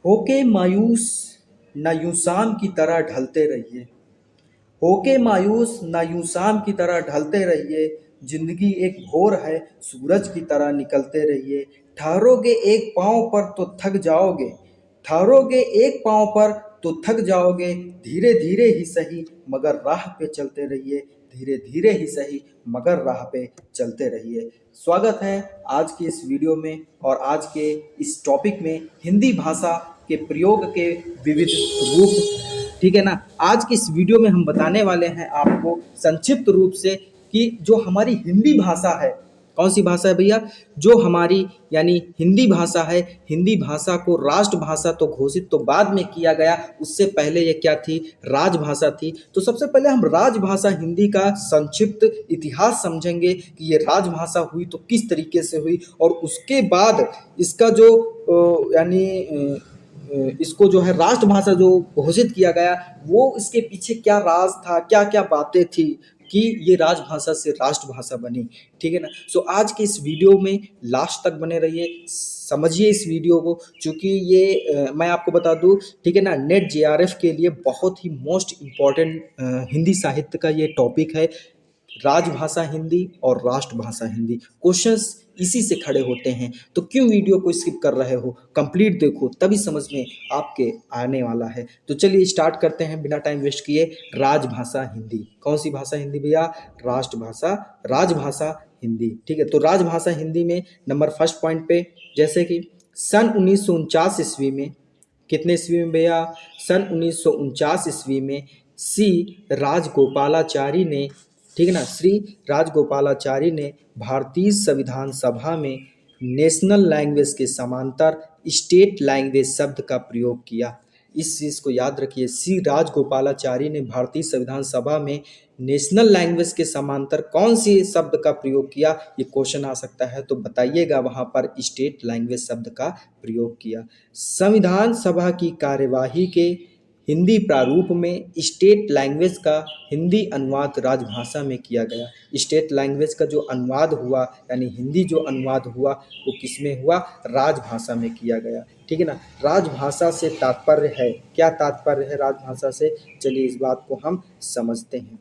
होके मायूस न यूं शाम की तरह ढलते रहिए। होके मायूस न यूं शाम की तरह ढलते रहिए। जिंदगी एक भोर है, सूरज की तरह निकलते रहिए। ठहरोगे एक पाँव पर तो थक जाओगे। ठहरोगे एक पाँव पर तो थक जाओगे। धीरे धीरे ही सही मगर राह पे चलते रहिए। धीरे धीरे ही सही मगर राह पे चलते रहिए। स्वागत है आज की इस वीडियो में और आज के इस टॉपिक में हिंदी भाषा के प्रयोग के विविध रूप। ठीक है ना। आज की इस वीडियो में हम बताने वाले हैं आपको संक्षिप्त रूप से कि जो हमारी हिंदी भाषा है, कौन सी भाषा है भैया, जो हमारी यानी हिंदी भाषा है। हिंदी भाषा को राष्ट्रभाषा तो घोषित तो बाद में किया गया, उससे पहले ये क्या थी, राजभाषा थी। तो सबसे पहले हम राजभाषा हिंदी का संक्षिप्त इतिहास समझेंगे कि ये राजभाषा हुई तो किस तरीके से हुई, और उसके बाद इसका जो इसको जो है राष्ट्रभाषा जो घोषित किया गया, वो इसके पीछे क्या राज था, क्या क्या बातें थी कि ये राजभाषा से राष्ट्रभाषा बनी। ठीक है ना। सो आज के इस वीडियो में लास्ट तक बने रहिए, समझिए इस वीडियो को, क्योंकि ये मैं आपको बता दूं, ठीक है ना, नेट जेआरएफ के लिए बहुत ही मोस्ट इम्पॉर्टेंट हिंदी साहित्य का ये टॉपिक है। राजभाषा हिंदी और राष्ट्रभाषा हिंदी, क्वेश्चंस इसी से खड़े होते हैं। तो क्यों वीडियो को स्किप कर रहे हो, कंप्लीट देखो, तभी समझ में आपके आने वाला है। तो चलिए स्टार्ट करते हैं बिना टाइम वेस्ट किए। राजभाषा हिंदी, कौन सी भाषा हिंदी भैया, राष्ट्रभाषा, राजभाषा हिंदी। ठीक है। तो राजभाषा हिंदी में नंबर फर्स्ट पॉइंट पे, जैसे कि सन 1949 ईस्वी में, कितने ईस्वी में भैया, सन 1949 ईस्वी में सी राजगोपालाचारी ने, ठीक है ना, श्री राजगोपालाचारी ने भारतीय संविधान सभा में नेशनल लैंग्वेज के समांतर स्टेट लैंग्वेज शब्द का प्रयोग किया। इस चीज़ को याद रखिए, सी राजगोपालाचारी ने भारतीय संविधान सभा में नेशनल लैंग्वेज के समांतर कौन सी शब्द का प्रयोग किया, ये क्वेश्चन आ सकता है। तो बताइएगा, वहाँ पर स्टेट लैंग्वेज शब्द का प्रयोग किया। संविधान सभा की कार्यवाही के हिंदी प्रारूप में स्टेट लैंग्वेज का हिंदी अनुवाद राजभाषा में किया गया। स्टेट लैंग्वेज का जो अनुवाद हुआ, यानी हिंदी जो अनुवाद हुआ, वो किस में हुआ, राजभाषा में किया गया। ठीक है ना। राजभाषा से तात्पर्य है, क्या तात्पर्य है राजभाषा से, चलिए इस बात को हम समझते हैं।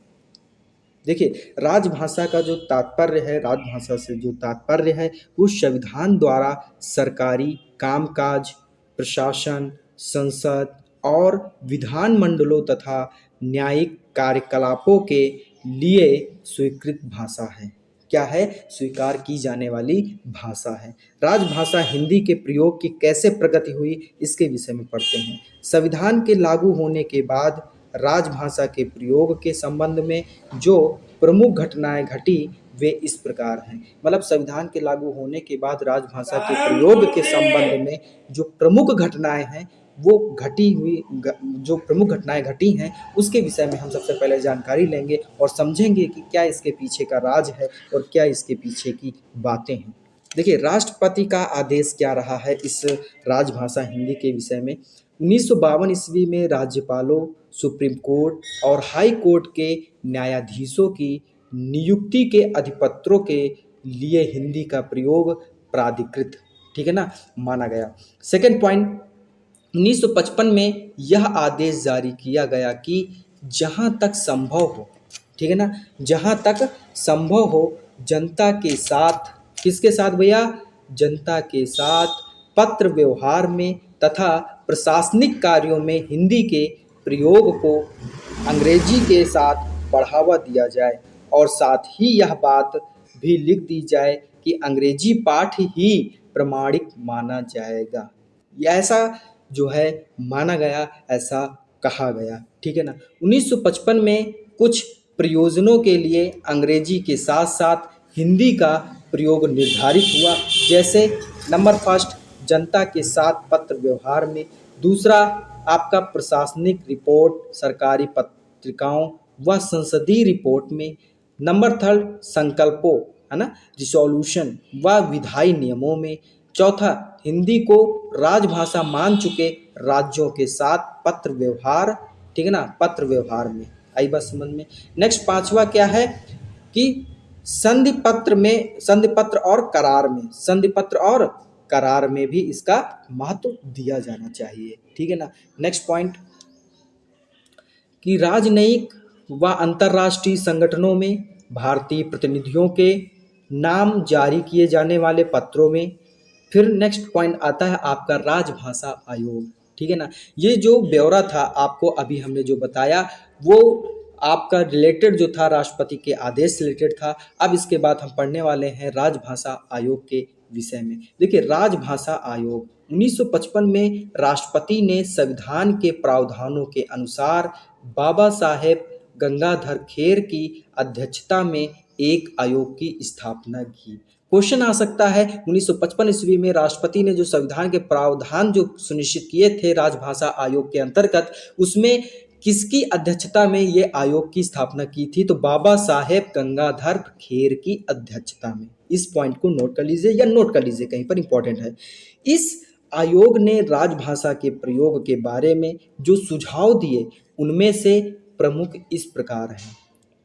देखिए, राजभाषा का जो तात्पर्य है, राजभाषा से जो तात्पर्य है, वो संविधान द्वारा सरकारी कामकाज, प्रशासन, संसद और विधान मंडलों तथा न्यायिक कार्यकलापों के लिए स्वीकृत भाषा है। क्या है, स्वीकार की जाने वाली भाषा है। राजभाषा हिंदी के प्रयोग की कैसे प्रगति हुई, इसके विषय में पढ़ते हैं। संविधान के लागू होने के बाद राजभाषा के प्रयोग के संबंध में जो प्रमुख घटनाएं घटी, वे इस प्रकार हैं। मतलब संविधान के लागू होने के बाद राजभाषा के प्रयोग के संबंध में जो प्रमुख घटनाएं हैं, वो जो प्रमुख घटनाएं घटी हैं, उसके विषय में हम सबसे पहले जानकारी लेंगे और समझेंगे कि क्या इसके पीछे का राज है और क्या इसके पीछे की बातें हैं। देखिए, राष्ट्रपति का आदेश क्या रहा है इस राजभाषा हिंदी के विषय में। 1952 ईस्वी में राज्यपालों, सुप्रीम कोर्ट और हाई कोर्ट के न्यायाधीशों की नियुक्ति के अधिपत्रों के लिए हिंदी का प्रयोग प्राधिकृत, ठीक है ना, माना गया। सेकेंड पॉइंट, 1955 में यह आदेश जारी किया गया कि जहाँ तक संभव हो, ठीक है ना, जहाँ तक संभव हो, जनता के साथ, किसके साथ भैया, जनता के साथ पत्र व्यवहार में तथा प्रशासनिक कार्यों में हिंदी के प्रयोग को अंग्रेजी के साथ बढ़ावा दिया जाए, और साथ ही यह बात भी लिख दी जाए कि अंग्रेजी पाठ ही प्रमाणिक माना जाएगा। यह ऐसा जो है माना गया, ऐसा कहा गया। ठीक है ना। 1955 में कुछ प्रयोजनों के लिए अंग्रेजी के साथ साथ हिंदी का प्रयोग निर्धारित हुआ, जैसे नंबर फर्स्ट, जनता के साथ पत्र व्यवहार में। दूसरा, आपका प्रशासनिक रिपोर्ट, सरकारी पत्रिकाओं व संसदीय रिपोर्ट में। नंबर थर्ड, संकल्पों, है ना, रिसोल्यूशन व विधायी नियमों में। चौथा, हिंदी को राजभाषा मान चुके राज्यों के साथ पत्र व्यवहार, ठीक है ना, पत्र व्यवहार में। आई बात समझ में। नेक्स्ट पांचवा क्या है कि संधि पत्र में, संधि पत्र और करार में, संधि पत्र और करार में भी इसका महत्व दिया जाना चाहिए। ठीक है ना। नेक्स्ट पॉइंट कि राजनयिक व अंतर्राष्ट्रीय संगठनों में भारतीय प्रतिनिधियों के नाम जारी किए जाने वाले पत्रों में, फिर नेक्स्ट पॉइंट आता है आपका राजभाषा आयोग। ठीक है ना। ये जो ब्यौरा था आपको अभी हमने जो बताया वो आपका रिलेटेड जो था राष्ट्रपति के आदेश से रिलेटेड था। अब इसके बाद हम पढ़ने वाले हैं राजभाषा आयोग के विषय में। देखिए राजभाषा आयोग 1955 में राष्ट्रपति ने संविधान के प्रावधानों के अनुसार बाबा साहेब गंगाधर खेर की अध्यक्षता में एक आयोग की स्थापना की। क्वेश्चन आ सकता है 1955 ईस्वी में राष्ट्रपति ने जो संविधान के प्रावधान जो सुनिश्चित किए थे राजभाषा आयोग के अंतर्गत, उसमें किसकी अध्यक्षता में ये आयोग की स्थापना की थी? तो बाबा साहेब गंगाधर खेर की अध्यक्षता में। इस पॉइंट को नोट कर लीजिए या नोट कर लीजिए, कहीं पर इंपॉर्टेंट है। इस आयोग ने राजभाषा के प्रयोग के बारे में जो सुझाव दिए उनमें से प्रमुख इस प्रकार हैं।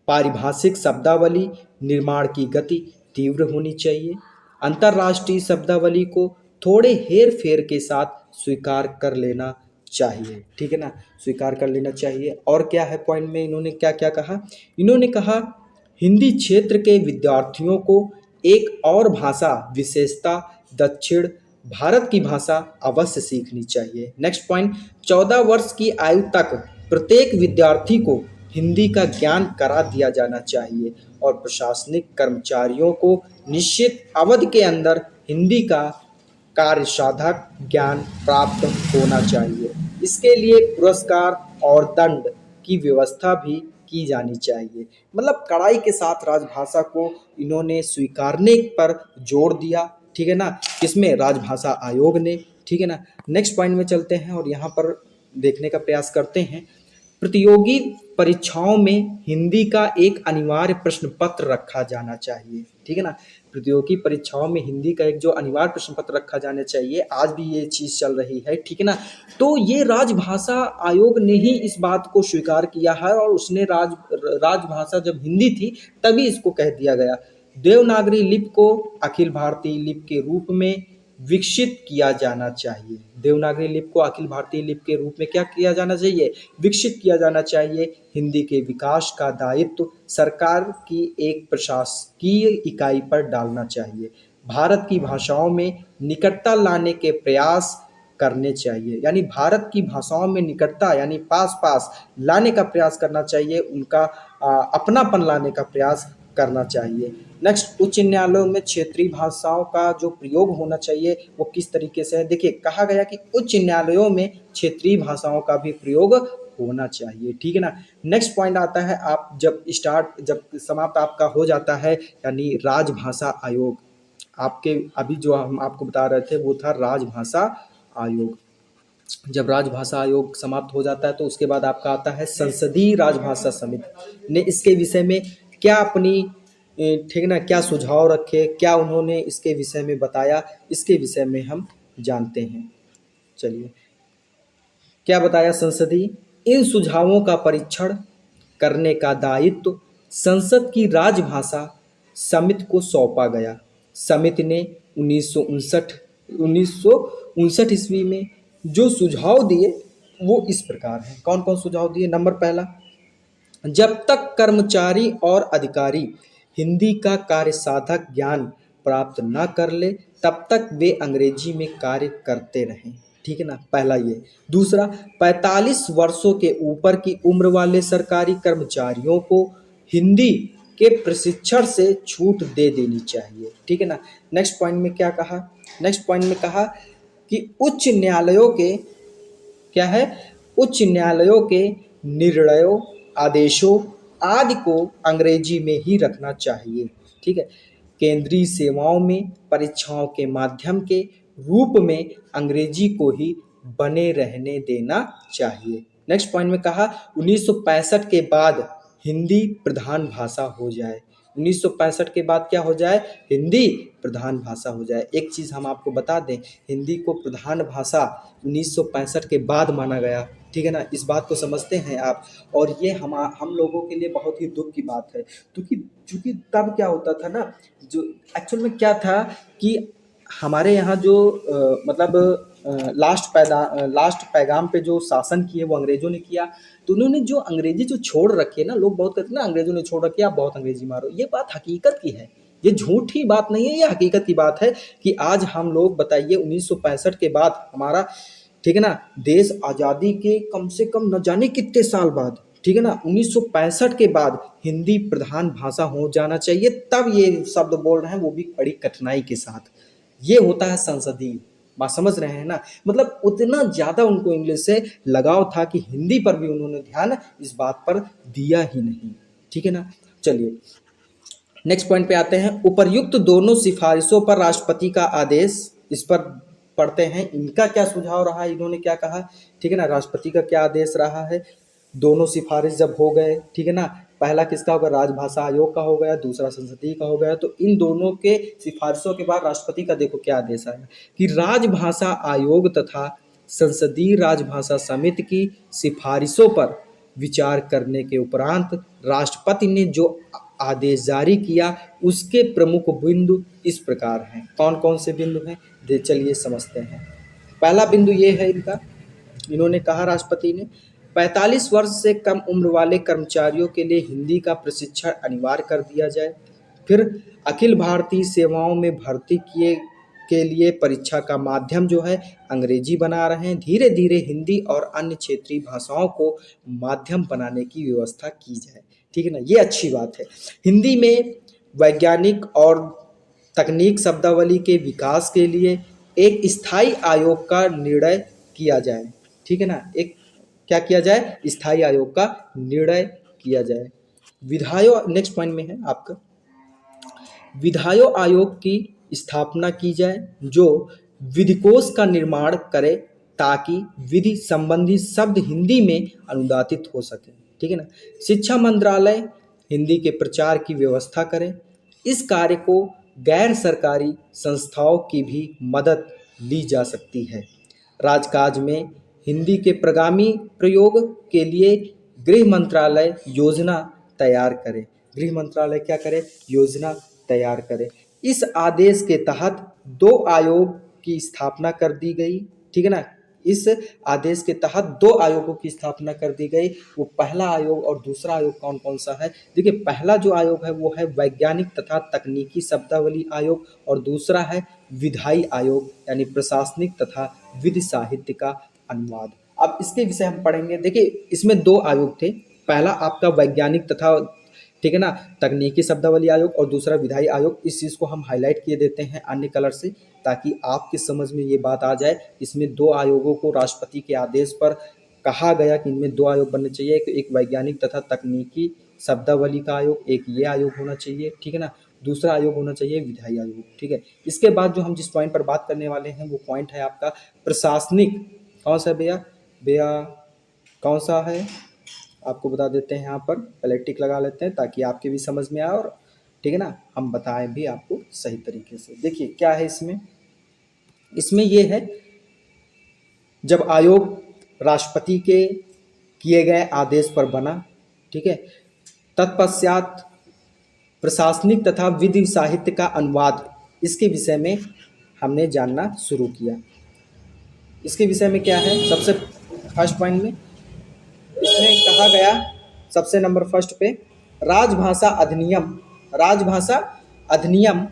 पारिभाषिक शब्दावली निर्माण की गति तीव्र होनी चाहिए। अंतर्राष्ट्रीय शब्दावली को थोड़े हेर फेर के साथ स्वीकार कर लेना चाहिए। ठीक है ना, स्वीकार कर लेना चाहिए। और क्या है पॉइंट में इन्होंने क्या क्या कहा? इन्होंने कहा हिंदी क्षेत्र के विद्यार्थियों को एक और भाषा विशेषता दक्षिण भारत की भाषा अवश्य सीखनी चाहिए। नेक्स्ट पॉइंट 14 वर्ष की आयु तक प्रत्येक विद्यार्थी को हिंदी का ज्ञान करा दिया जाना चाहिए और प्रशासनिक कर्मचारियों को निश्चित अवधि के अंदर हिंदी का कार्य साधक ज्ञान प्राप्त होना चाहिए। इसके लिए पुरस्कार और दंड की व्यवस्था भी की जानी चाहिए। मतलब कड़ाई के साथ राजभाषा को इन्होंने स्वीकारने पर जोर दिया। ठीक है ना, किसमें? राजभाषा आयोग ने। ठीक है ना। नेक्स्ट पॉइंट में चलते हैं और यहाँ पर देखने का प्रयास करते हैं। प्रतियोगी परीक्षाओं में हिंदी का एक अनिवार्य प्रश्न पत्र रखा जाना चाहिए। ठीक है ना, प्रतियोगी परीक्षाओं में हिंदी का एक जो अनिवार्य प्रश्न पत्र रखा जाना चाहिए, आज भी ये चीज़ चल रही है। ठीक है ना। तो ये राजभाषा आयोग ने ही इस बात को स्वीकार किया है और उसने राजभाषा जब हिंदी थी तभी इसको कह दिया गया। देवनागरी लिपि को अखिल भारतीय लिपि के रूप में विकसित किया जाना चाहिए। देवनागरी लिपि को अखिल भारतीय लिपि के रूप में क्या किया जाना चाहिए? विकसित किया जाना चाहिए। हिंदी के विकास का दायित्व सरकार की एक प्रशासकीय इकाई पर डालना चाहिए। भारत की भाषाओं में निकटता लाने के प्रयास करने चाहिए, यानी भारत की भाषाओं में निकटता यानी पास पास लाने का प्रयास करना चाहिए, उनका अपनापन लाने का प्रयास करना चाहिए। नेक्स्ट, उच्च न्यायालयों में क्षेत्रीय भाषाओं का जो प्रयोग होना चाहिए वो किस तरीके से है? देखिए कहा गया कि उच्च न्यायालयों में क्षेत्रीय भाषाओं का भी प्रयोग होना चाहिए। ठीक है ना। नेक्स्ट पॉइंट आता है, आप जब समाप्त आपका हो जाता है यानी राजभाषा आयोग, आपके अभी जो हम आपको बता रहे थे वो था राजभाषा आयोग। जब राजभाषा आयोग समाप्त हो जाता है तो उसके बाद आपका आता है संसदीय राजभाषा समिति ने इसके विषय में क्या अपनी ठीक है ना क्या सुझाव रखे, क्या उन्होंने इसके विषय में बताया, इसके विषय में हम जानते हैं। चलिए क्या बताया संसदीय? इन सुझावों का परीक्षण करने का दायित्व संसद की राजभाषा समिति को सौंपा गया। समिति ने 1959 ईस्वी में जो सुझाव दिए वो इस प्रकार हैं। कौन कौन सुझाव दिए? नंबर पहला, जब तक कर्मचारी और अधिकारी हिंदी का कार्य साधक ज्ञान प्राप्त न कर ले तब तक वे अंग्रेजी में कार्य करते रहें। ठीक है ना, पहला ये। दूसरा, 45 वर्षों के ऊपर की उम्र वाले सरकारी कर्मचारियों को हिंदी के प्रशिक्षण से छूट दे देनी चाहिए। ठीक है ना। नेक्स्ट पॉइंट में क्या कहा? नेक्स्ट पॉइंट में कहा कि उच्च न्यायालयों के क्या है? उच्च न्यायालयों के निर्णयों आदेशों आदि को अंग्रेजी में ही रखना चाहिए। ठीक है। केंद्रीय सेवाओं में परीक्षाओं के माध्यम के रूप में अंग्रेजी को ही बने रहने देना चाहिए। नेक्स्ट पॉइंट में कहा 1965 के बाद हिंदी प्रधान भाषा हो जाए। 1965 के बाद क्या हो जाए? हिंदी प्रधान भाषा हो जाए। एक चीज़ हम आपको बता दें, हिंदी को प्रधान भाषा 1965 के बाद माना गया। ठीक है ना, इस बात को समझते हैं आप। और ये हम लोगों के लिए बहुत ही दुख की बात है, क्योंकि तब क्या होता था ना, जो एक्चुअल में क्या था कि हमारे यहाँ जो लास्ट पैगाम पे जो शासन किए वो अंग्रेजों ने किया। तो उन्होंने जो अंग्रेजी जो छोड़ रखी है ना, लोग बहुत कहते हैं ना अंग्रेजों ने छोड़ रखी है, आप बहुत अंग्रेजी मारो, ये बात हकीकत की है, ये झूठी बात नहीं है, ये हकीकत की बात है कि आज हम लोग बताइए 1965 के बाद हमारा, ठीक है ना, देश आज़ादी के कम से कम न जाने कितने साल बाद, ठीक है ना, 1965 के बाद हिंदी प्रधान भाषा हो जाना चाहिए, तब ये शब्द बोल रहे हैं, वो भी बड़ी कठिनाई के साथ। ये होता है संसदीय, बात समझ रहे हैं ना, मतलब उतना ज़्यादा उनको इंग्लिश से लगाव था कि हिंदी पर भी उन्होंने ध्यान इस बात पर दिया ही नहीं, ठीक है ना। चलिए नेक्स्ट पॉइंट पे आते हैं। उपर्युक्त दोनों सिफारिशों पर राष्ट्रपति का आदेश, इस पर पढ़ते हैं इनका क्या सुझाव रहा, इन्होंने क्या कहा, ठीक है ना, राष्ट्रपति का क्या आदेश रहा है। दोनों सिफारिश जब हो गए, ठीक है ना, पहला किसका होगा, राजभाषा आयोग का हो गया, दूसरा संसदीय का हो गया, तो इन दोनों के सिफारिशों के बाद राष्ट्रपति का देखो क्या आदेश आया कि राजभाषा आयोग तथा संसदीय राजभाषा समिति की सिफारिशों पर विचार करने के उपरांत राष्ट्रपति ने जो आदेश जारी किया उसके प्रमुख बिंदु इस प्रकार हैं। कौन कौन से बिंदु हैं, चलिए समझते हैं। पहला बिंदु ये है इनका, इन्होंने कहा राष्ट्रपति ने 45 वर्ष से कम उम्र वाले कर्मचारियों के लिए हिंदी का प्रशिक्षण अनिवार्य कर दिया जाए। फिर अखिल भारतीय सेवाओं में भर्ती किए के लिए परीक्षा का माध्यम जो है अंग्रेजी बना रहे हैं। धीरे धीरे हिंदी और अन्य क्षेत्रीय भाषाओं को माध्यम बनाने की व्यवस्था की जाए, ठीक है ना, ये अच्छी बात है। हिंदी में वैज्ञानिक और तकनीक शब्दावली के विकास के लिए एक स्थायी आयोग का निर्णय किया जाए, ठीक है ना, एक क्या किया जाए, स्थायी आयोग का निर्णय किया जाए। विधायी, नेक्स्ट पॉइंट में है आपका, विधायी आयोग की स्थापना की जाए जो विधिकोश का निर्माण करे ताकि विधि संबंधी शब्द हिंदी में अनुवादित हो सके, ठीक है ना। शिक्षा मंत्रालय हिंदी के प्रचार की व्यवस्था करे। इस कार्य को गैर सरकारी संस्थाओं की भी मदद ली जा सकती है। राजकाज में हिंदी के प्रगामी प्रयोग के लिए गृह मंत्रालय योजना तैयार करे। गृह मंत्रालय क्या करे, योजना तैयार करे। इस आदेश के तहत 2 आयोग की स्थापना कर दी गई, ठीक है ना, इस आदेश के तहत 2 आयोगों की स्थापना कर दी गई। वो पहला आयोग और दूसरा आयोग कौन कौन सा है, देखिए पहला जो आयोग है वो है वैज्ञानिक तथा तकनीकी शब्दावली आयोग और दूसरा है विधायी आयोग यानी प्रशासनिक तथा विधि साहित्य का अनुवाद। अब इसके विषय हम पढ़ेंगे। देखिए इसमें 2 आयोग थे, पहला आपका वैज्ञानिक तथा, ठीक है ना, तकनीकी शब्दावली आयोग और दूसरा विधायी आयोग। इस चीज़ को हम हाईलाइट किए देते हैं अन्य कलर से ताकि आपकी समझ में ये बात आ जाए। इसमें 2 आयोगों को राष्ट्रपति के आदेश पर कहा गया कि इनमें 2 आयोग बनने चाहिए, एक वैज्ञानिक तथा तकनीकी शब्दावली का आयोग, एक ये आयोग होना चाहिए, ठीक है ना, दूसरा आयोग होना चाहिए विधायी आयोग, ठीक है। इसके बाद जो हम जिस पॉइंट पर बात करने वाले हैं वो पॉइंट है आपका प्रशासनिक। कौन सा भैया, भैया कौन सा है आपको बता देते हैं, यहाँ पर पहले टिक लगा लेते हैं ताकि आपके भी समझ में आए और, ठीक है ना, हम बताएं भी आपको सही तरीके से। देखिए क्या है इसमें, इसमें ये है जब आयोग राष्ट्रपति के किए गए आदेश पर बना, ठीक है, तत्पश्चात प्रशासनिक तथा विधि साहित्य का अनुवाद, इसके विषय में हमने जानना शुरू किया। इसके विषय में क्या है, सबसे फर्स्ट पॉइंट में इसमें कहा गया, सबसे नंबर फर्स्ट पे राजभाषा अधिनियम, राजभाषा अधिनियम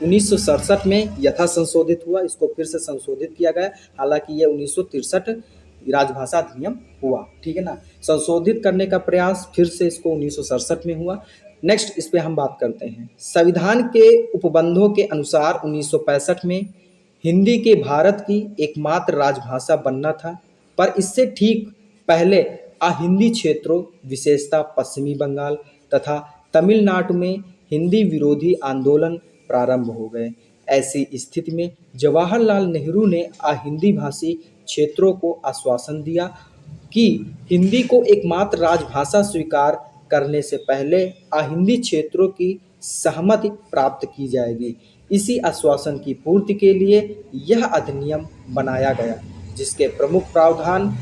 1967 में यथा संशोधित हुआ, इसको फिर से संशोधित किया गया। हालांकि ये 1963 राजभाषा अधिनियम हुआ, ठीक है ना, संशोधित करने का प्रयास फिर से इसको 1967 में हुआ। नेक्स्ट इस पे हम बात करते हैं। संविधान के उपबंधों के अनुसार 1965 में हिंदी के भारत की एकमात्र राजभाषा बनना था, पर इससे ठीक पहले अहिंदी क्षेत्रों विशेषतः पश्चिमी बंगाल तथा तमिलनाडु में हिंदी विरोधी आंदोलन प्रारंभ हो गए। ऐसी स्थिति में जवाहरलाल नेहरू ने अहिंदी भाषी क्षेत्रों को आश्वासन दिया कि हिंदी को एकमात्र राजभाषा स्वीकार करने से पहले अहिंदी क्षेत्रों की सहमति प्राप्त की जाएगी। इसी आश्वासन की पूर्ति के लिए यह अधिनियम बनाया गया, जिसके प्रमुख प्रावधान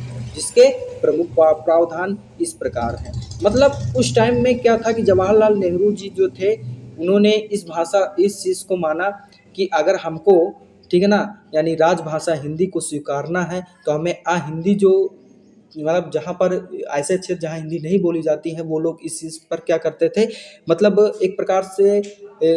इस प्रकार हैं। मतलब उस टाइम में क्या था कि जवाहरलाल नेहरू जी जो थे उन्होंने इस चीज़ को माना कि अगर हमको, ठीक है ना, यानी राजभाषा हिंदी को स्वीकारना है तो हमें हिंदी जो, मतलब जहाँ पर ऐसे क्षेत्र जहाँ हिंदी नहीं बोली जाती है, वो लोग इस चीज़ पर क्या करते थे, मतलब एक प्रकार से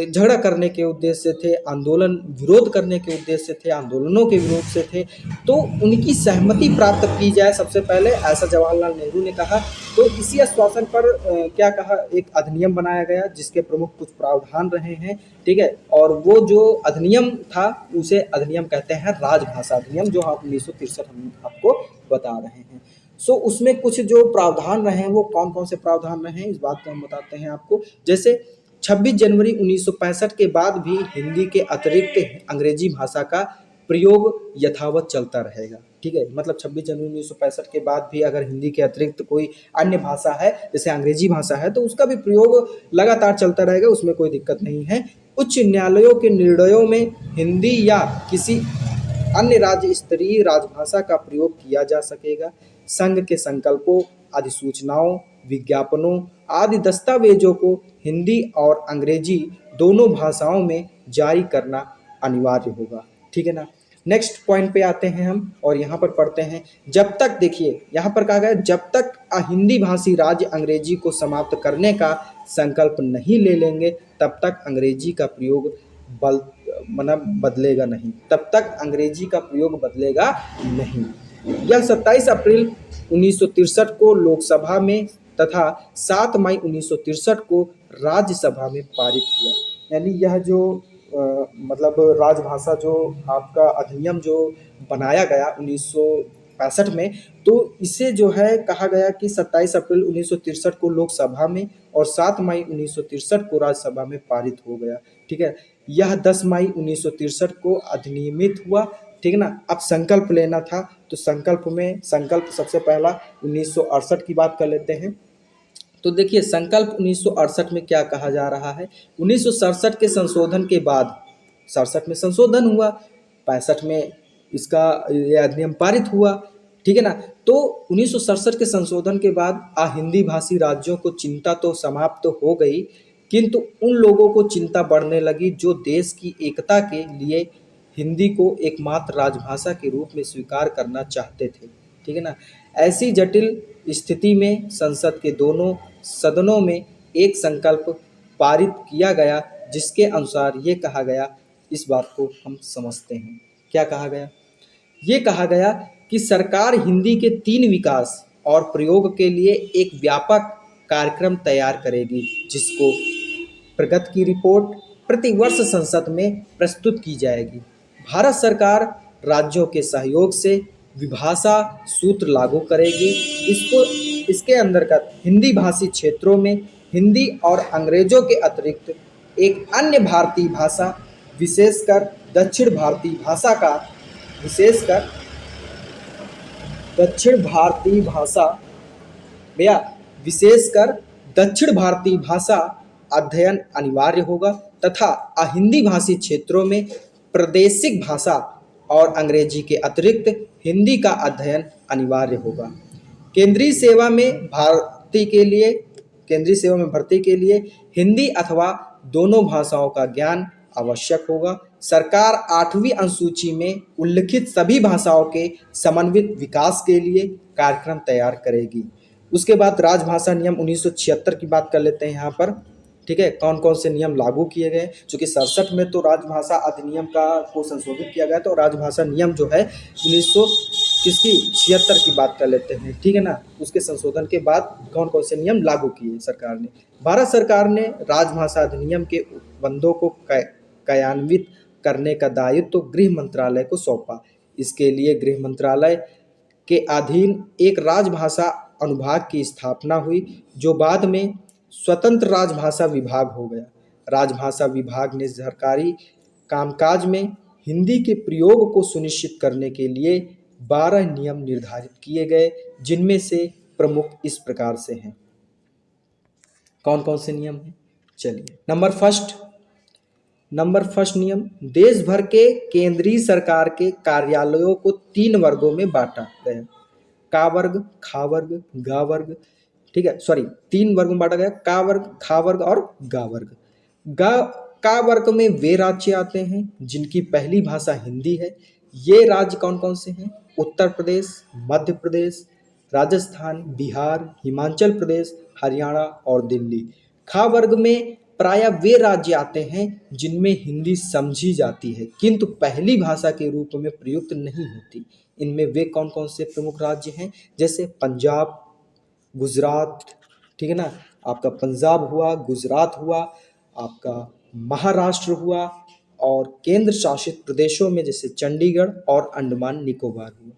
झगड़ा करने के उद्देश्य से थे, आंदोलन विरोध करने के उद्देश्य से थे, आंदोलनों के विरोध से थे। तो उनकी सहमति प्राप्त की जाए सबसे पहले, ऐसा जवाहरलाल नेहरू ने कहा। तो इसी आश्वासन पर क्या कहा, एक अधिनियम बनाया गया जिसके प्रमुख कुछ प्रावधान रहे हैं, ठीक है। और वो जो अधिनियम था उसे अधिनियम कहते हैं राजभाषा अधिनियम, जो हम 1963 हम आपको बता रहे हैं। उसमें कुछ जो प्रावधान रहे हैं, वो कौन कौन से प्रावधान रहे हैं इस बात को हम बताते हैं आपको। जैसे 26 जनवरी 1965 के बाद भी हिंदी के अतिरिक्त अंग्रेजी भाषा का प्रयोग यथावत चलता रहेगा, ठीक है। मतलब 26 जनवरी 1965 के बाद भी अगर हिंदी के अतिरिक्त कोई अन्य भाषा है, जैसे अंग्रेजी भाषा है, तो उसका भी प्रयोग लगातार चलता रहेगा, उसमें कोई दिक्कत नहीं है। उच्च न्यायालयों के निर्णयों में हिंदी या किसी अन्य राज्य स्तरीय राजभाषा का प्रयोग किया जा सकेगा। संघ के संकल्पों, अधिसूचनाओं, विज्ञापनों आदि दस्तावेजों को हिंदी और अंग्रेजी दोनों भाषाओं में जारी करना अनिवार्य होगा, ठीक है ना। नेक्स्ट पॉइंट पे आते हैं हम और यहाँ पर पढ़ते हैं, जब तक, देखिए यहाँ पर कहा गया, जब तक हिंदी भाषी राज्य अंग्रेजी को समाप्त करने का संकल्प नहीं ले लेंगे तब तक अंग्रेजी का प्रयोग बल मतलब बदलेगा नहीं, तब तक अंग्रेजी का प्रयोग बदलेगा नहीं। यह 27 अप्रैल 1963 को लोकसभा में तथा 7 मई 1963 को राज्यसभा में पारित हुआ। यानी यह जो मतलब राजभाषा जो आपका अधिनियम जो बनाया गया 1965 में, तो इसे जो है कहा गया कि 27 अप्रैल 1963 को लोकसभा में और 7 मई 1963 को राज्यसभा में पारित हो गया, ठीक है। यह 10 मई 1963 को अधिनियमित हुआ, ठीक है ना। अब संकल्प लेना था, तो संकल्प सबसे पहला 1968 की बात कर लेते हैं। तो देखिए संकल्प 1968 में क्या कहा जा रहा है। 1967 के संशोधन के बाद, 67 में संशोधन हुआ, 65 में इसका यह अधिनियम पारित हुआ, ठीक है ना। तो 1967 के संशोधन के बाद हिंदी भाषी राज्यों को चिंता तो समाप्त हो गई, किंतु उन लोगों को चिंता बढ़ने लगी जो देश की एकता के लिए हिंदी को एकमात्र राजभाषा के रूप में स्वीकार करना चाहते थे, ठीक है ना। ऐसी जटिल स्थिति में संसद के दोनों सदनों में एक संकल्प पारित किया गया जिसके अनुसार ये कहा गया, इस बात को हम समझते हैं। क्या कहा गया? ये कहा गया कि सरकार हिंदी के 3 विकास और प्रयोग के लिए एक व्यापक कार्यक्रम तैयार करेगी जिसको प्रगति की रिपोर्ट प्रतिवर्ष संसद में प्रस्तुत की जाएगी। भारत सरकार राज्यों के सहयोग से विभाषा सूत्र लागू करेगी। इसके अंतर्गत हिंदी भाषी क्षेत्रों में हिंदी और अंग्रेजों के अतिरिक्त एक अन्य भारतीय भाषा, विशेषकर दक्षिण भारतीय भाषा का विशेषकर दक्षिण भारतीय भाषा भैया विशेषकर दक्षिण भारतीय भाषा अध्ययन अनिवार्य होगा तथा हिंदी भाषी क्षेत्रों में प्रादेशिक भाषा और अंग्रेजी के अतिरिक्त हिंदी का अध्ययन अनिवार्य होगा। केंद्रीय सेवा में भर्ती के लिए हिंदी अथवा दोनों भाषाओं का ज्ञान आवश्यक होगा। सरकार 8वीं अनुसूची में उल्लिखित सभी भाषाओं के समन्वित विकास के लिए कार्यक्रम तैयार करेगी। उसके बाद राजभाषा नियम 1976 की बात कर लेते हैं यहाँ पर, ठीक है। कौन कौन से नियम लागू किए गए, चूँकि 67 में तो राजभाषा अधिनियम को संशोधित किया गया, तो राजभाषा नियम जो है 1976 की बात कर लेते हैं, ठीक है ना। उसके संशोधन के बाद कौन कौन से नियम लागू किए सरकार ने। भारत सरकार ने राजभाषा अधिनियम के उपबंधों को क्रियान्वित करने का दायित्व तो गृह मंत्रालय को सौंपा। इसके लिए गृह मंत्रालय के अधीन एक राजभाषा अनुभाग की स्थापना हुई जो बाद में स्वतंत्र राजभाषा विभाग हो गया। राजभाषा विभाग ने सरकारी कामकाज में हिंदी के प्रयोग को सुनिश्चित करने के लिए 12 नियम निर्धारित किए गए, जिनमें से प्रमुख इस प्रकार से हैं। कौन कौन से नियम हैं? चलिए, नंबर फर्स्ट नियम, देश भर के केंद्रीय सरकार के कार्यालयों को 3 वर्गों में बांटा गया। का वर्ग, खा वर्ग, गा वर्ग, ठीक है। 3 वर्ग में बांटा गया, का वर्ग, खा वर्ग और गा वर्ग। का वर्ग में वे राज्य आते हैं जिनकी पहली भाषा हिंदी है। ये राज्य कौन कौन से हैं? उत्तर प्रदेश, मध्य प्रदेश, राजस्थान, बिहार, हिमाचल प्रदेश, हरियाणा और दिल्ली। खा वर्ग में प्राय वे राज्य आते हैं जिनमें हिंदी समझी जाती है किंतु पहली भाषा के रूप में प्रयुक्त नहीं होती। इनमें वे कौन कौन से प्रमुख राज्य हैं? जैसे पंजाब, गुजरात, ठीक है ना, आपका पंजाब हुआ, गुजरात हुआ, आपका महाराष्ट्र हुआ, और केंद्र शासित प्रदेशों में जैसे चंडीगढ़ और अंडमान निकोबार हुआ।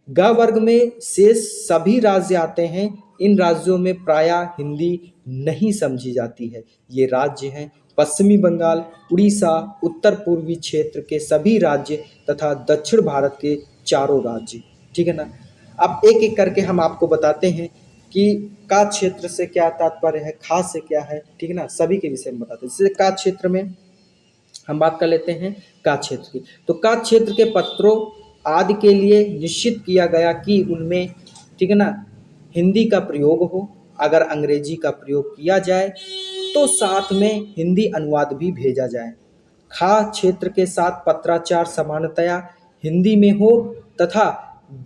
ग वर्ग में शेष सभी राज्य आते हैं। इन राज्यों में प्रायः हिंदी नहीं समझी जाती है। ये राज्य हैं पश्चिमी बंगाल, उड़ीसा, उत्तर पूर्वी क्षेत्र के सभी राज्य तथा दक्षिण भारत के चारों राज्य। ठीक है ना। अब एक एक करके हम आपको बताते हैं कि का क्षेत्र से क्या तात्पर्य है, खास से क्या है, ठीक है ना, सभी के विषय में बताते हैं। जैसे का क्षेत्र में हम बात कर लेते हैं का क्षेत्र की। तो का क्षेत्र के पत्रों आदि के लिए निश्चित किया गया कि उनमें, ठीक है ना, हिंदी का प्रयोग हो। अगर अंग्रेजी का प्रयोग किया जाए तो साथ में हिंदी अनुवाद भी भेजा जाए। खा क्षेत्र के साथ पत्राचार सामान्यतया हिंदी में हो तथा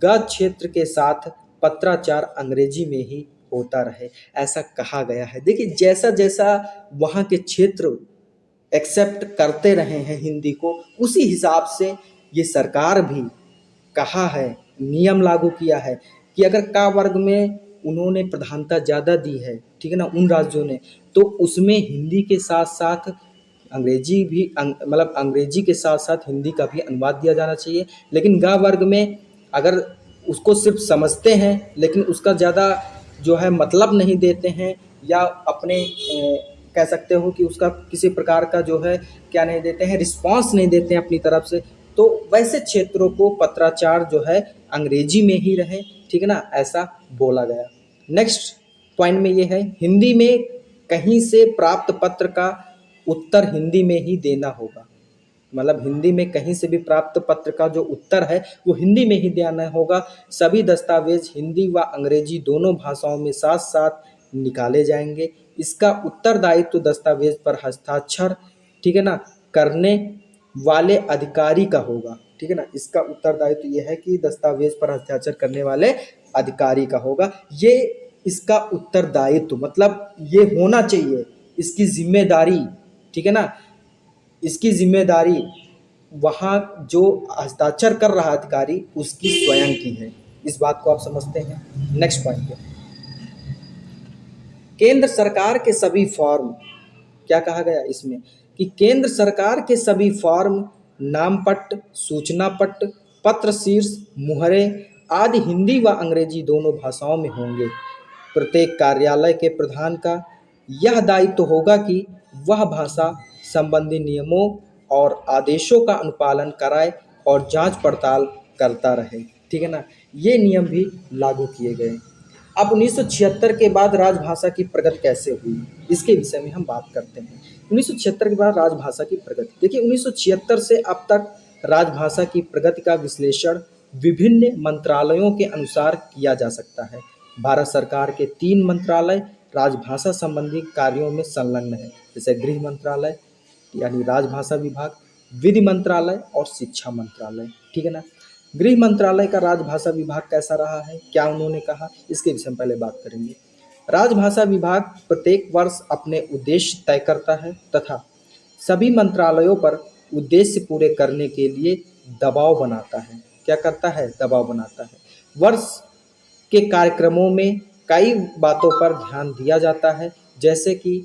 ग क्षेत्र के साथ पत्राचार अंग्रेजी में ही होता रहे, ऐसा कहा गया है। देखिए जैसा जैसा वहाँ के क्षेत्र एक्सेप्ट करते रहे हैं हिंदी को, उसी हिसाब से ये सरकार भी कहा है, नियम लागू किया है कि अगर का वर्ग में उन्होंने प्रधानता ज़्यादा दी है, ठीक है ना, उन राज्यों ने, तो उसमें हिंदी के साथ साथ अंग्रेजी भी मतलब अंग्रेजी के साथ साथ हिंदी का भी अनुवाद दिया जाना चाहिए। लेकिन ग वर्ग में अगर उसको सिर्फ समझते हैं लेकिन उसका ज़्यादा जो है मतलब नहीं देते हैं, या अपने कह सकते हो कि उसका किसी प्रकार का जो है क्या नहीं देते हैं, रिस्पांस नहीं देते हैं अपनी तरफ से, तो वैसे क्षेत्रों को पत्राचार जो है अंग्रेजी में ही रहे, ठीक है ना, ऐसा बोला गया। नेक्स्ट पॉइंट में ये है, हिंदी में कहीं से प्राप्त पत्र का उत्तर हिंदी में ही देना होगा। मतलब हिंदी में कहीं से भी प्राप्त पत्र का जो उत्तर है वो हिंदी में ही देना होगा। सभी दस्तावेज हिंदी व अंग्रेजी दोनों भाषाओं में साथ साथ निकाले जाएंगे। इसका उत्तरदायित्व दस्तावेज पर हस्ताक्षर, ठीक है ना, करने वाले अधिकारी का होगा। ठीक है ना, इसका उत्तरदायित्व ये है कि दस्तावेज पर हस्ताक्षर करने वाले अधिकारी का होगा। ये इसका उत्तरदायित्व मतलब ये होना चाहिए, इसकी जिम्मेदारी, ठीक है ना, इसकी जिम्मेदारी वहाँ जो हस्ताक्षर कर रहा अधिकारी उसकी स्वयं की है। इस बात को आप समझते हैं। नेक्स्ट पॉइंट पे, केंद्र सरकार के सभी फॉर्म, क्या कहा गया इसमें कि केंद्र सरकार के सभी फॉर्म, नामपट्ट, सूचना पट्ट, पत्र शीर्ष, मुहरे आदि हिंदी व अंग्रेजी दोनों भाषाओं में होंगे। प्रत्येक कार्यालय के प्रधान का यह दायित्व होगा कि वह भाषा संबंधी नियमों और आदेशों का अनुपालन कराए और जांच पड़ताल करता रहे। ठीक है ना, ये नियम भी लागू किए गए। अब 1976 के बाद राजभाषा की प्रगति कैसे हुई, इसके विषय में हम बात करते हैं। 1976 के बाद राजभाषा की प्रगति, देखिए 1976 से अब तक राजभाषा की प्रगति का विश्लेषण विभिन्न मंत्रालयों के अनुसार किया जा सकता है। भारत सरकार के 3 मंत्रालय राजभाषा संबंधी कार्यों में संलग्न है, जैसे गृह मंत्रालय यानी राजभाषा विभाग, विधि मंत्रालय और शिक्षा मंत्रालय। ठीक है ना। गृह मंत्रालय का राजभाषा विभाग कैसा रहा है, क्या उन्होंने कहा, इसके विषय में पहले बात करेंगे। राजभाषा विभाग प्रत्येक वर्ष अपने उद्देश्य तय करता है तथा सभी मंत्रालयों पर उद्देश्य पूरे करने के लिए दबाव बनाता है। क्या करता है, दबाव बनाता है। वर्ष के कार्यक्रमों में कई बातों पर ध्यान दिया जाता है, जैसे कि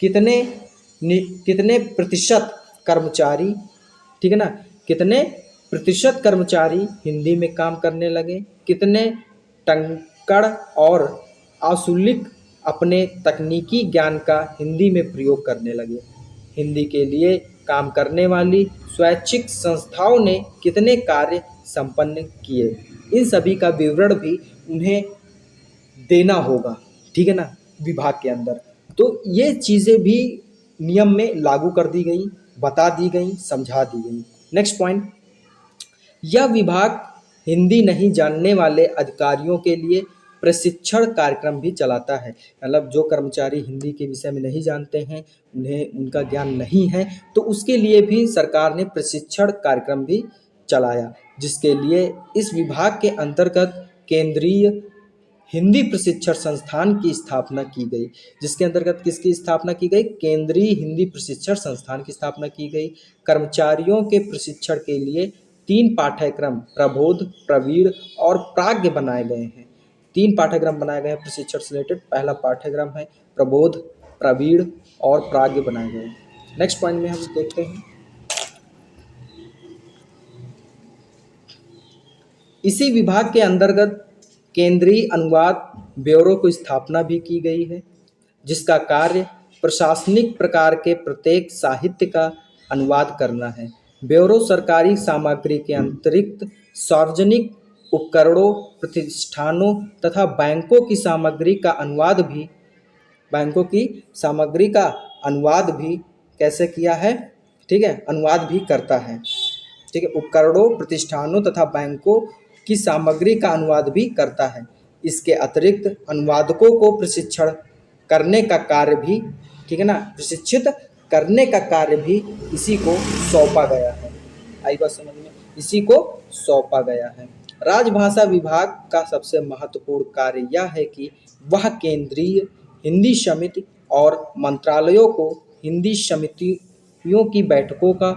कितने प्रतिशत कर्मचारी, ठीक है ना, कितने प्रतिशत कर्मचारी हिंदी में काम करने लगे, कितने टंकड़ और आशुल्क अपने तकनीकी ज्ञान का हिंदी में प्रयोग करने लगे, हिंदी के लिए काम करने वाली स्वैच्छिक संस्थाओं ने कितने कार्य संपन्न किए, इन सभी का विवरण भी उन्हें देना होगा। ठीक है ना, विभाग के अंदर। तो ये चीज़ें भी नियम में लागू कर दी गई, बता दी गई, समझा दी गई। नेक्स्ट पॉइंट, यह विभाग हिंदी नहीं जानने वाले अधिकारियों के लिए प्रशिक्षण कार्यक्रम भी चलाता है। मतलब जो कर्मचारी हिंदी के विषय में नहीं जानते हैं, उन्हें उनका ज्ञान नहीं है, तो उसके लिए भी सरकार ने प्रशिक्षण कार्यक्रम भी चलाया, जिसके लिए इस विभाग के अंतर्गत केंद्रीय हिंदी प्रशिक्षण संस्थान की स्थापना की गई। जिसके अंतर्गत किसकी स्थापना की गई? केंद्रीय हिंदी प्रशिक्षण संस्थान की स्थापना की गई। कर्मचारियों के प्रशिक्षण के लिए 3 पाठ्यक्रम प्रबोध, प्रवीण और प्राज्ञ बनाए गए हैं। 3 पाठ्यक्रम बनाए गए हैं प्रशिक्षण से रिलेटेड। पहला पाठ्यक्रम है प्रबोध, प्रवीण और प्राज्ञ बनाए गए हैं। नेक्स्ट पॉइंट में हम देखते हैं, इसी विभाग के अंतर्गत केंद्रीय अनुवाद ब्यूरो की स्थापना भी की गई है, जिसका कार्य प्रशासनिक प्रकार के प्रत्येक साहित्य का अनुवाद करना है। ब्यूरो सरकारी सामग्री के अतिरिक्त सार्वजनिक उपकरणों, प्रतिष्ठानों तथा बैंकों की सामग्री का अनुवाद भी कैसे किया है? ठीक है, अनुवाद भी करता है। ठीक है, उपकरणों, प्रतिष्ठानों तथा बैंकों की सामग्री का अनुवाद भी करता है। इसके अतिरिक्त अनुवादकों को प्रशिक्षण करने का कार्य भी, ठीक है ना, प्रशिक्षित करने का कार्य भी इसी को सौंपा गया है। आई बात समझ में? इसी को सौंपा गया है। राजभाषा विभाग का सबसे महत्वपूर्ण कार्य यह है कि वह केंद्रीय हिंदी समिति और मंत्रालयों को हिंदी समितियों की बैठकों का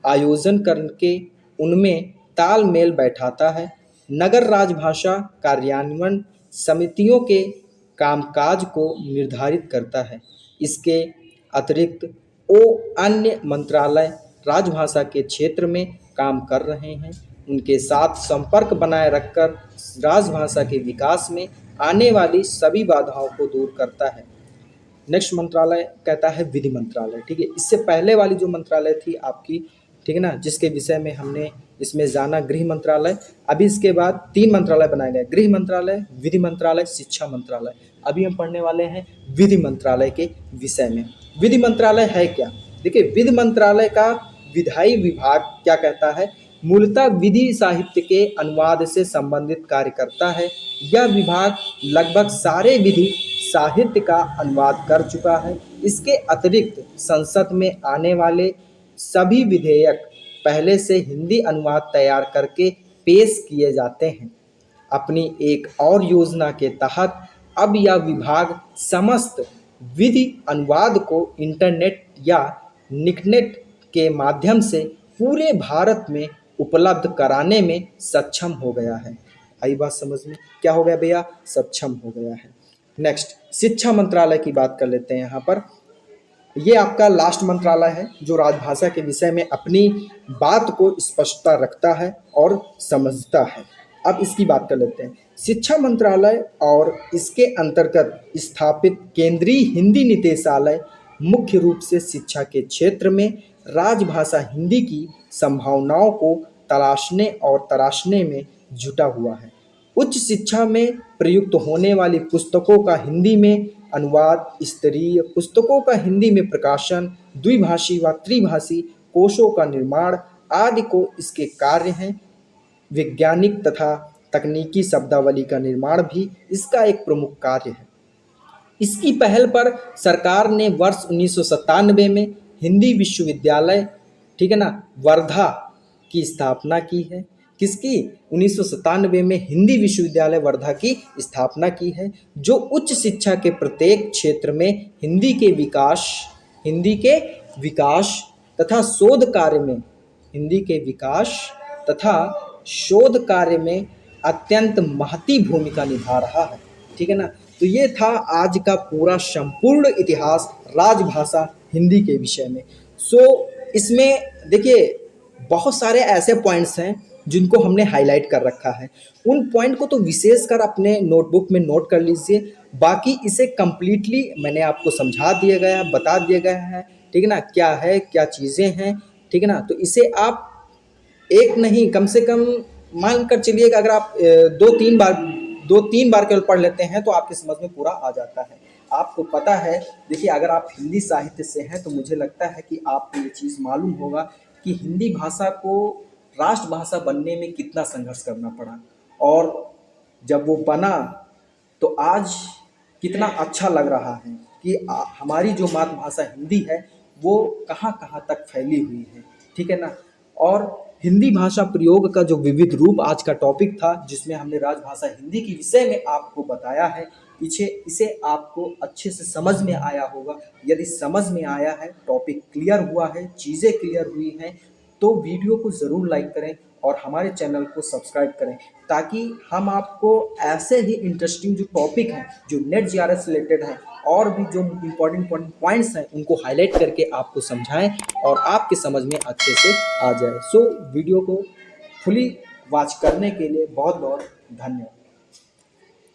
आयोजन करके उनमें तालमेल बैठाता है। नगर राजभाषा कार्यान्वयन समितियों के कामकाज को निर्धारित करता है। इसके अतिरिक्त वो अन्य मंत्रालय राजभाषा के क्षेत्र में काम कर रहे हैं, उनके साथ संपर्क बनाए रखकर राजभाषा के विकास में आने वाली सभी बाधाओं को दूर करता है। नेक्स्ट मंत्रालय कहता है विधि मंत्रालय। ठीक है, इससे पहले वाली जो मंत्रालय थी आपकी, ठीक है ना, जिसके विषय में हमने इसमें जाना गृह मंत्रालय। अभी इसके बाद 3 मंत्रालय बनाए गए, गृह मंत्रालय, विधि मंत्रालय, शिक्षा मंत्रालय। अभी हम पढ़ने वाले हैं विधि मंत्रालय के विषय में। विधि मंत्रालय है क्या? देखिए, विधि मंत्रालय का विधायी विभाग क्या कहता है? मूलतः विधि साहित्य के अनुवाद से संबंधित कार्य करता है। यह विभाग लगभग सारे विधि साहित्य का अनुवाद कर चुका है। इसके अतिरिक्त संसद में आने वाले सभी विधेयक पहले से हिंदी अनुवाद तैयार करके पेश किए जाते हैं। अपनी एक और योजना के तहत अब यह विभाग समस्त विधि अनुवाद को इंटरनेट या निकनेट के माध्यम से पूरे भारत में उपलब्ध कराने में सक्षम हो गया है। आई बात समझ में? क्या हो गया भैया? सक्षम हो गया है। नेक्स्ट, शिक्षा मंत्रालय की बात कर लेते हैं। यहाँ पर ये आपका लास्ट मंत्रालय है जो राजभाषा के विषय में अपनी बात को स्पष्टता रखता है और समझता है। अब इसकी बात कर लेते हैं। शिक्षा मंत्रालय और इसके अंतर्गत स्थापित केंद्रीय हिंदी निदेशालय मुख्य रूप से शिक्षा के क्षेत्र में राजभाषा हिंदी की संभावनाओं को तलाशने और तराशने में जुटा हुआ है। उच्च शिक्षा में प्रयुक्त होने वाली पुस्तकों का हिंदी में अनुवाद, स्तरीय पुस्तकों का हिंदी में प्रकाशन, द्विभाषी व त्रिभाषी कोशों का निर्माण आदि को इसके कार्य हैं। वैज्ञानिक तथा तकनीकी शब्दावली का निर्माण भी इसका एक प्रमुख कार्य है। इसकी पहल पर सरकार ने वर्ष 1997 में हिंदी विश्वविद्यालय, ठीक है ना, वर्धा की स्थापना की है। किसकी? 1997 में हिंदी विश्वविद्यालय वर्धा की स्थापना की है, जो उच्च शिक्षा के प्रत्येक क्षेत्र में हिंदी के विकास तथा शोध कार्य में अत्यंत महती भूमिका निभा रहा है। ठीक है ना। तो ये था आज का पूरा संपूर्ण इतिहास राजभाषा हिंदी के विषय में। इसमें देखिए बहुत सारे ऐसे पॉइंट्स हैं जिनको हमने हाईलाइट कर रखा है। उन पॉइंट को तो विशेषकर अपने नोटबुक में नोट कर लीजिए। बाकी इसे कंप्लीटली मैंने आपको समझा दिया गया, बता दिया गया है, ठीक है ना, क्या है, क्या चीज़ें हैं, ठीक है ना। तो इसे आप एक नहीं कम से कम मान कर चलिए कि अगर आप दो तीन बार केवल पढ़ लेते हैं तो आपके समझ में पूरा आ जाता है। आपको पता है, देखिए अगर आप हिंदी साहित्य से हैं तो मुझे लगता है कि आपको ये चीज़ मालूम होगा कि हिंदी भाषा को राष्ट्रभाषा बनने में कितना संघर्ष करना पड़ा, और जब वो बना तो आज कितना अच्छा लग रहा है कि हमारी जो मातृभाषा हिंदी है वो कहाँ कहाँ तक फैली हुई है, ठीक है ना। और हिंदी भाषा प्रयोग का जो विविध रूप आज का टॉपिक था, जिसमें हमने राजभाषा हिंदी के विषय में आपको बताया है, पीछे इसे आपको अच्छे से समझ में आया होगा। यदि समझ में आया है, टॉपिक क्लियर हुआ है, चीज़ें क्लियर हुई हैं, तो वीडियो को ज़रूर लाइक करें और हमारे चैनल को सब्सक्राइब करें, ताकि हम आपको ऐसे ही इंटरेस्टिंग जो टॉपिक हैं, जो नेट जीआरएस से रिलेटेड हैं, और भी जो इम्पोर्टेंट पॉइंट्स हैं उनको हाईलाइट करके आपको समझाएं और आपके समझ में अच्छे से आ जाए। सो वीडियो को फुली वॉच करने के लिए बहुत बहुत धन्यवाद।